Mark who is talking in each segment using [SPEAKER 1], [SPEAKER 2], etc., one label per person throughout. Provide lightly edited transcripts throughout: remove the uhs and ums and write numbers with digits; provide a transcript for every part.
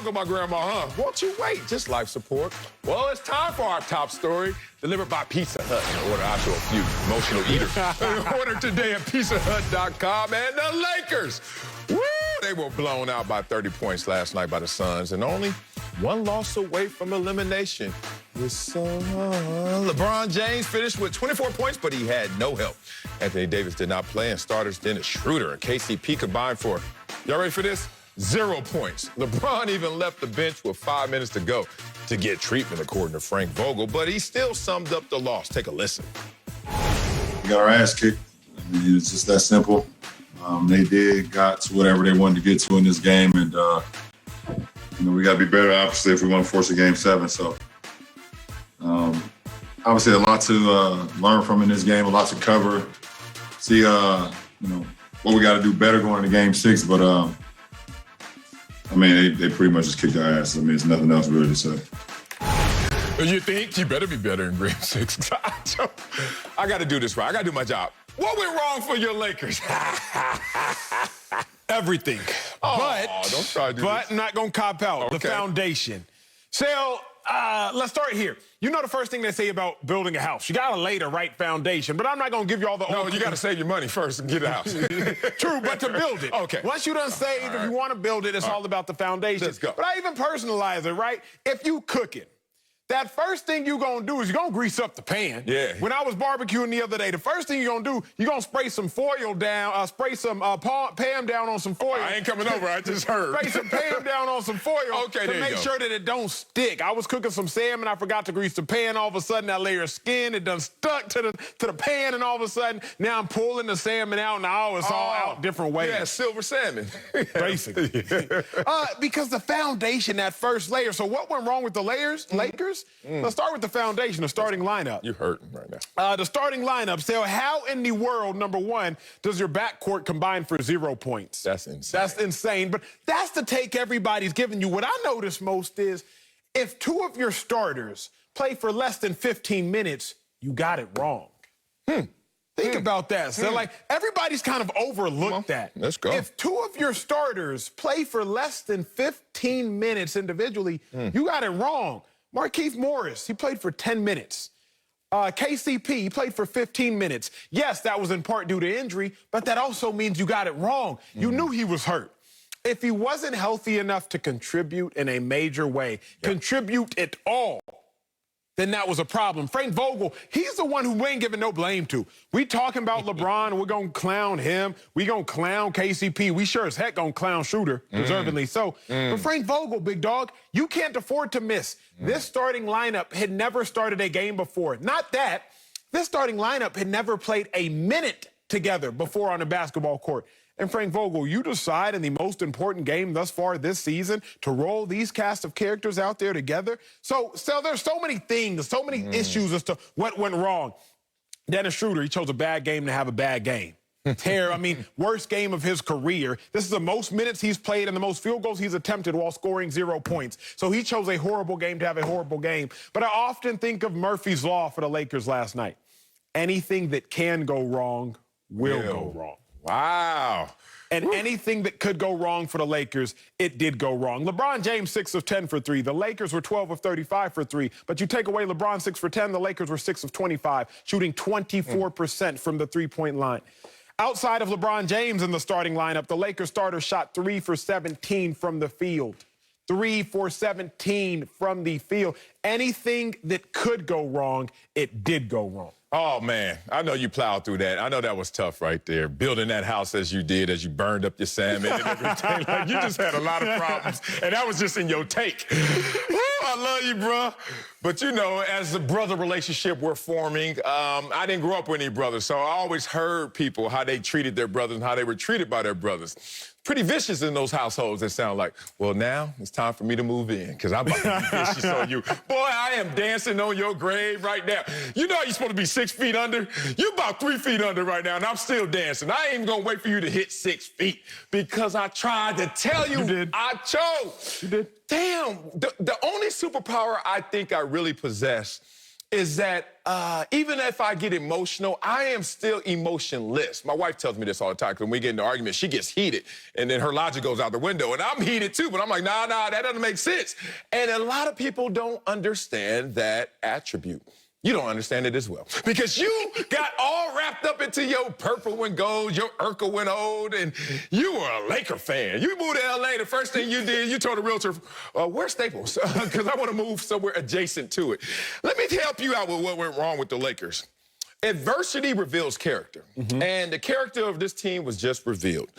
[SPEAKER 1] welcome my grandma, huh? Won't you wait? Just life support. Well, it's time for our top story, delivered by Pizza Hut. In order, I'll show a few emotional eaters. Order today at pizzahut.com. And the Lakers, woo, they were blown out by 30 points last night by the Suns, and only one loss away from elimination. LeBron James finished with 24 points, but he had no help. Anthony Davis did not play, and starters Dennis Schroeder and KCP combined for, y'all ready for this? 0 points. LeBron even left the bench with 5 minutes to go to get treatment, according to Frank Vogel, but he still summed up the loss. Take a listen.
[SPEAKER 2] We got our ass kicked. I mean, it's just that simple. They got to whatever they wanted to get to in this game, and we got to be better, obviously, if we want to force a Game 7. So, obviously, a lot to learn from in this game, a lot to cover. See, what we got to do better going into Game 6. But, they pretty much just kicked our ass. I mean, there's nothing else really to say.
[SPEAKER 1] You think you better be better in Game 6? I got to do this right. I got to do my job. What went wrong for your Lakers?
[SPEAKER 3] Everything.
[SPEAKER 1] Oh, don't try to do this.
[SPEAKER 3] I'm not going to cop out.
[SPEAKER 1] Okay.
[SPEAKER 3] The foundation. Sale, let's start here. You know the first thing they say about building a house. You got to lay the right foundation, but I'm not going to give you all the...
[SPEAKER 1] No, you got to save your money first and get a house.
[SPEAKER 3] True, but to build it.
[SPEAKER 1] Okay.
[SPEAKER 3] Once you done saved,
[SPEAKER 1] right.
[SPEAKER 3] if you want to build it, it's all about the foundation.
[SPEAKER 1] Let's go.
[SPEAKER 3] But I even personalize it, right? If you cook it, that first thing you're going to do is you're going to grease up the pan.
[SPEAKER 1] Yeah.
[SPEAKER 3] When I was barbecuing the other day, the first thing you're going to do, you're going to spray some foil down, spray some Pam down on some foil.
[SPEAKER 1] I ain't coming over, I just heard.
[SPEAKER 3] Spray some Pam down on some foil
[SPEAKER 1] Okay,
[SPEAKER 3] to
[SPEAKER 1] there you
[SPEAKER 3] make
[SPEAKER 1] go.
[SPEAKER 3] sure that it don't stick. I was cooking some salmon, I forgot to grease the pan. All of a sudden, that layer of skin, it done stuck to the pan, and all of a sudden, now I'm pulling the salmon out, and it's all out different ways.
[SPEAKER 1] Yeah, silver salmon.
[SPEAKER 3] Basically. Because the foundation, that first layer. So what went wrong with the Lakers? Let's start with the foundation, the starting lineup.
[SPEAKER 1] You're hurting right now.
[SPEAKER 3] The starting lineup. So how in the world, number one, does your backcourt combine for 0 points?
[SPEAKER 1] That's insane.
[SPEAKER 3] That's insane. But that's the take everybody's giving you. What I notice most is if two of your starters play for less than 15 minutes, you got it wrong. Think about that. So, everybody's kind of overlooked that.
[SPEAKER 1] Let's go.
[SPEAKER 3] If two of your starters play for less than 15 minutes individually, you got it wrong. Markieff Morris, he played for 10 minutes. KCP, he played for 15 minutes. Yes, that was in part due to injury, but that also means you got it wrong. You knew he was hurt. If he wasn't healthy enough to contribute in a major way, contribute at all, then that was a problem. Frank Vogel, he's the one who we ain't giving no blame to. We talking about LeBron, we're going to clown him. We going to clown KCP. We sure as heck going to clown Schroeder, deservedly so. But Frank Vogel, big dog, you can't afford to miss. This starting lineup had never started a game before. Not that. This starting lineup had never played a minute together before on a basketball court. And Frank Vogel, you decide in the most important game thus far this season to roll these cast of characters out there together. So there's so many things, so many issues as to what went wrong. Dennis Schroeder, he chose a bad game to have a bad game. Worst game of his career. This is the most minutes he's played and the most field goals he's attempted while scoring 0 points. So he chose a horrible game to have a horrible game. But I often think of Murphy's Law for the Lakers last night. Anything that can go wrong will go wrong.
[SPEAKER 1] Wow.
[SPEAKER 3] And anything that could go wrong for the Lakers, it did go wrong. LeBron James, 6 of 10 for 3. The Lakers were 12 of 35 for 3. But you take away LeBron, 6 for 10, the Lakers were 6 of 25, shooting 24% from the three-point line. Outside of LeBron James in the starting lineup, the Lakers starter shot 3 for 17 from the field. 3 for 17 from the field. Anything that could go wrong, it did go wrong.
[SPEAKER 1] Oh, man, I know you plowed through that. I know that was tough right there, building that house as you did, as you burned up your salmon and everything. You just had a lot of problems, and that was just in your take. Woo, I love you, bro. But, as the brother relationship we're forming, I didn't grow up with any brothers, so I always heard people, how they treated their brothers and how they were treated by their brothers. Pretty vicious in those households that sound like, well, now it's time for me to move in because I'm about to be vicious on you. Boy, I am dancing on your grave right now. You know you're supposed to be 6 feet under? You're about 3 feet under right now, and I'm still dancing. I ain't even going to wait for you to hit 6 feet because I tried to tell you.
[SPEAKER 3] You did.
[SPEAKER 1] I chose.
[SPEAKER 3] You did.
[SPEAKER 1] Damn. The only superpower I think I really possess is that even if I get emotional, I am still emotionless. My wife tells me this all the time, because when we get into arguments, she gets heated, and then her logic goes out the window, and I'm heated too, but I'm like, nah, that doesn't make sense. And a lot of people don't understand that attribute. You don't understand it as well, because you got all wrapped up into your purple and gold, your Urkel and old, and you were a Laker fan. You moved to L.A., the first thing you did, you told a realtor, where's Staples? Because I want to move somewhere adjacent to it. Let me help you out with what went wrong with the Lakers. Adversity reveals character, and the character of this team was just revealed.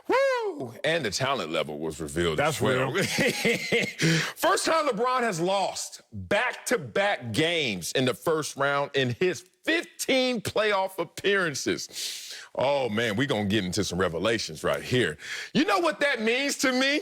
[SPEAKER 1] Woo! And the talent level was revealed as well. Real. First time LeBron has lost back-to-back games in the first round in his 15 playoff appearances. Oh, man, we're going to get into some revelations right here. You know what that means to me?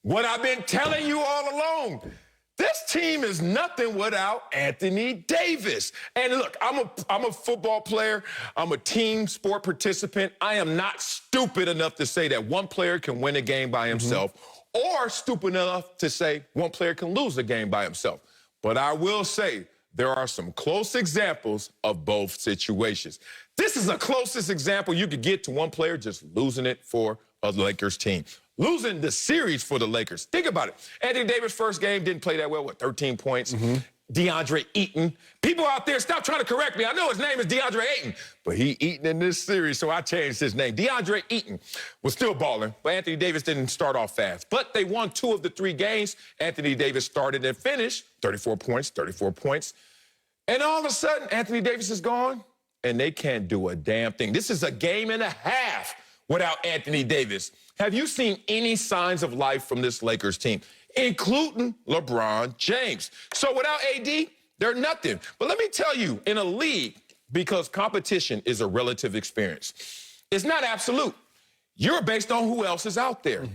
[SPEAKER 1] What I've been telling you all along. This team is nothing without Anthony Davis. And look, I'm a football player. I'm a team sport participant. I am not stupid enough to say that one player can win a game by himself, or stupid enough to say one player can lose a game by himself. But I will say there are some close examples of both situations. This is the closest example you could get to one player just losing it for a Lakers team. Losing the series for the Lakers. Think about it. Anthony Davis' first game didn't play that well, 13 points. DeAndre Ayton. People out there, stop trying to correct me. I know his name is DeAndre Ayton, but he Eaton in this series, so I changed his name. DeAndre Ayton was still balling, but Anthony Davis didn't start off fast. But they won 2 of the 3 games. Anthony Davis started and finished 34 points, 34 points. And all of a sudden, Anthony Davis is gone, and they can't do a damn thing. This is a game and a half without Anthony Davis. Have you seen any signs of life from this Lakers team, including LeBron James? So without AD, they're nothing. But let me tell you, in a league, because competition is a relative experience, it's not absolute. You're based on who else is out there.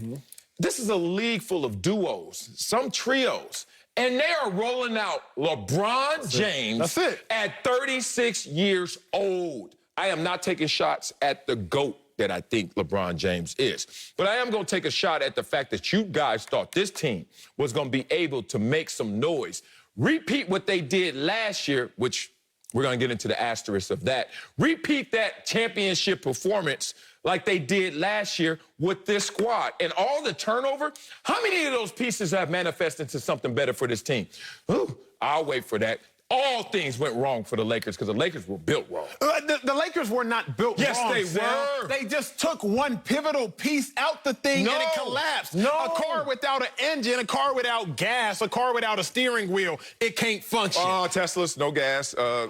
[SPEAKER 1] This is a league full of duos, some trios, and they are rolling out LeBron James at 36 years old. I am not taking shots at the GOAT that I think LeBron James is. But I am going to take a shot at the fact that you guys thought this team was going to be able to make some noise. Repeat what they did last year, which we're going to get into the asterisk of that. Repeat that championship performance like they did last year with this squad. And all the turnover, how many of those pieces have manifested into something better for this team? Ooh, I'll wait for that. All things went wrong for the Lakers because the Lakers were built wrong.
[SPEAKER 3] The Lakers were not built wrong.
[SPEAKER 1] Yes, they were.
[SPEAKER 3] They just took one pivotal piece out the thing and it collapsed. A car without an engine, a car without gas, a car without a steering wheel, it can't function.
[SPEAKER 1] Teslas, no gas. Steering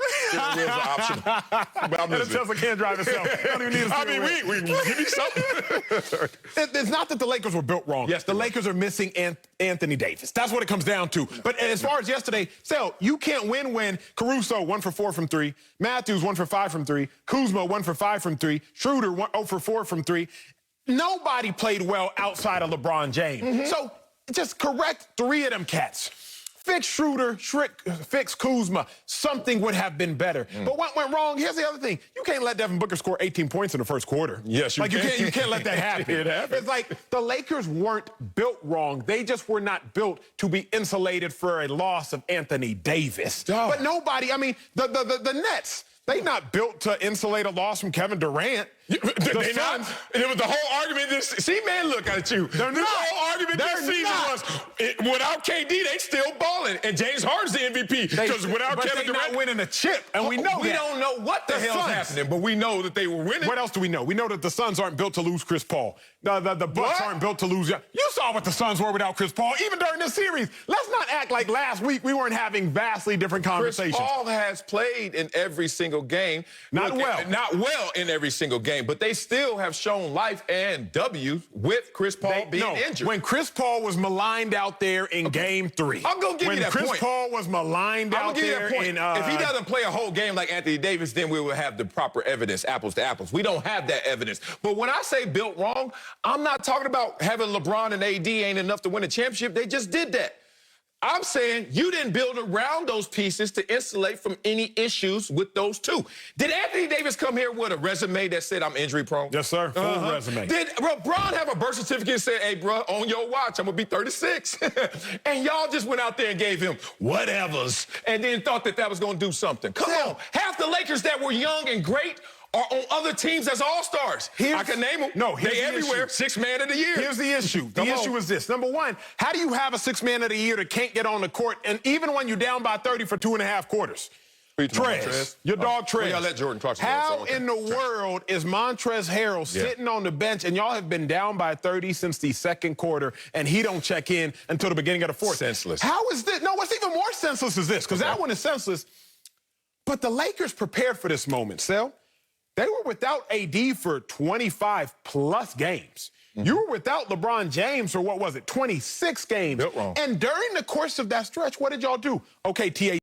[SPEAKER 1] wheels are optional. But I'm
[SPEAKER 3] and a Tesla can't drive itself. Don't even need a steering wheel.
[SPEAKER 1] we give me something.
[SPEAKER 3] It's not that the Lakers were built wrong.
[SPEAKER 1] Yes,
[SPEAKER 3] the Lakers are missing Anthony Davis. That's what it comes down to. But as far as yesterday, Sal, you can't win when Caruso 1 for 4 from 3, Matthews 1 for 5 from 3, Kuzma 1 for 5 from 3, Schroeder 0 for 4 from 3. Nobody played well outside of LeBron James. So just correct 3 of them cats. Fix Schroeder, fix Kuzma. Something would have been better. But what went wrong? Here's the other thing. You can't let Devin Booker score 18 points in the first quarter.
[SPEAKER 1] Yes, you can.
[SPEAKER 3] You can't let that happen.
[SPEAKER 1] It happened.
[SPEAKER 3] It's like the Lakers weren't built wrong. They just were not built to be insulated for a loss of Anthony Davis. But nobody, I mean, the Nets, they not built to insulate a loss from Kevin Durant.
[SPEAKER 1] They not. And it was the whole argument. See, man, look at you. The whole argument this season was without KD, they still balling, and James Harden's the MVP because without Kevin Durant,
[SPEAKER 3] not winning a chip, and we know
[SPEAKER 1] we don't know what the hell's happening, but we know that they were winning.
[SPEAKER 3] What else do we know? We know that the Suns aren't built to lose Chris Paul. The Bucks aren't built to lose. You saw what the Suns were without Chris Paul, even during this series. Let's not act like last week we weren't having vastly different conversations.
[SPEAKER 1] Chris Paul has played in every single game. Not well in every single game. But they still have shown life and W with Chris Paul being injured.
[SPEAKER 3] When Chris Paul was maligned out there in Game 3.
[SPEAKER 1] I'm going to give you that point.
[SPEAKER 3] When Chris Paul was maligned out there in...
[SPEAKER 1] if he doesn't play a whole game like Anthony Davis, then we will have the proper evidence, apples to apples. We don't have that evidence. But when I say built wrong, I'm not talking about having LeBron and AD ain't enough to win a championship. They just did that. I'm saying you didn't build around those pieces to insulate from any issues with those two. Did Anthony Davis come here with a resume that said I'm injury prone?
[SPEAKER 3] Yes, sir. Full resume.
[SPEAKER 1] Did LeBron have a birth certificate and said, hey, bro, on your watch, I'm going to be 36? And y'all just went out there and gave him whatevers and then thought that was going to do something. Come on. Half the Lakers that were young and great are on other teams as all-stars. I can name them.
[SPEAKER 3] No,
[SPEAKER 1] they everywhere. Sixth man of the year.
[SPEAKER 3] Here's the issue. The issue is this. Number one, how do you have a sixth man of the year that can't get on the court, and even when you're down by 30 for 2.5 quarters? Trez. Your dog Trez.
[SPEAKER 1] Well, y'all let Jordan talk to
[SPEAKER 3] How in the world is Montrezl Harrell sitting on the bench, and y'all have been down by 30 since the second quarter, and he don't check in until the beginning of the fourth?
[SPEAKER 1] Senseless.
[SPEAKER 3] How is this? No, what's even more senseless is this, because that one is senseless. But the Lakers prepared for this moment, Sel. They were without AD for 25-plus games. You were without LeBron James for, what was it, 26 games.
[SPEAKER 1] Built wrong.
[SPEAKER 3] And during the course of that stretch, what did y'all do? Okay, T.A.